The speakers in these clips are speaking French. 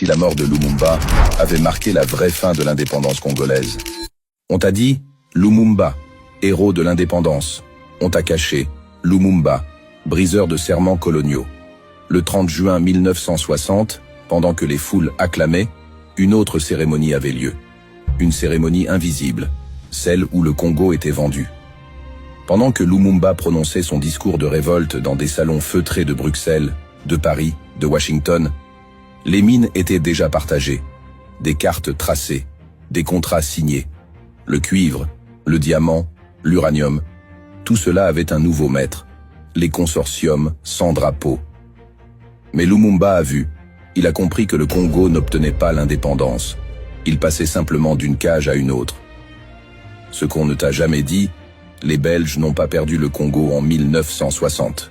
si la mort de Lumumba avait marqué la vraie fin de l'indépendance congolaise. On t'a dit Lumumba, héros de l'indépendance. On t'a caché Lumumba, briseur de serments coloniaux. Le 30 juin 1960, pendant que les foules acclamaient, une autre cérémonie avait lieu. Une cérémonie invisible, celle où le Congo était vendu. Pendant que Lumumba prononçait son discours de révolte dans des salons feutrés de Bruxelles, de Paris, de Washington, les mines étaient déjà partagées, des cartes tracées, des contrats signés. Le cuivre, le diamant, l'uranium, tout cela avait un nouveau maître, les consortiums sans drapeau. Mais Lumumba a vu, il a compris que le Congo n'obtenait pas l'indépendance, il passait simplement d'une cage à une autre. Ce qu'on ne t'a jamais dit, les Belges n'ont pas perdu le Congo en 1960.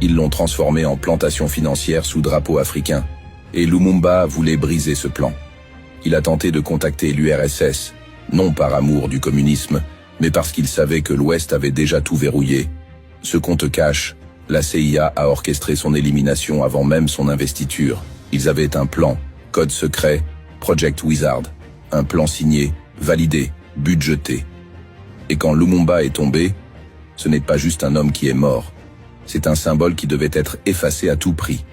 Ils l'ont transformé en plantation financière sous drapeau africain. Et Lumumba voulait briser ce plan. Il a tenté de contacter l'URSS, non par amour du communisme, mais parce qu'il savait que l'Ouest avait déjà tout verrouillé. Ce qu'on te cache, la CIA a orchestré son élimination avant même son investiture. Ils avaient un plan, code secret, Project Wizard, un plan signé, validé, budgété. Et quand Lumumba est tombé, ce n'est pas juste un homme qui est mort, c'est un symbole qui devait être effacé à tout prix.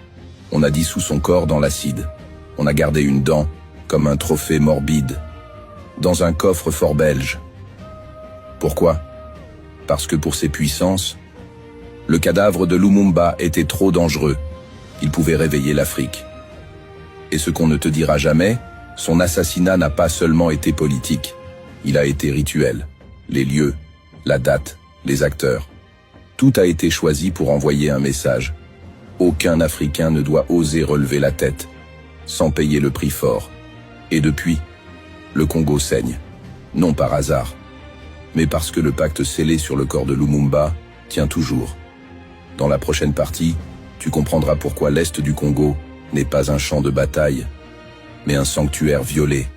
On a dissous son corps dans l'acide. On a gardé une dent, comme un trophée morbide, dans un coffre-fort belge. Pourquoi? Parce que pour ses puissances, le cadavre de Lumumba était trop dangereux. Il pouvait réveiller l'Afrique. Et ce qu'on ne te dira jamais, son assassinat n'a pas seulement été politique, il a été rituel. Les lieux, la date, les acteurs. Tout a été choisi pour envoyer un message. Aucun Africain ne doit oser relever la tête, sans payer le prix fort. Et depuis, le Congo saigne. Non par hasard, mais parce que le pacte scellé sur le corps de Lumumba tient toujours. Dans la prochaine partie, tu comprendras pourquoi l'Est du Congo n'est pas un champ de bataille, mais un sanctuaire violé.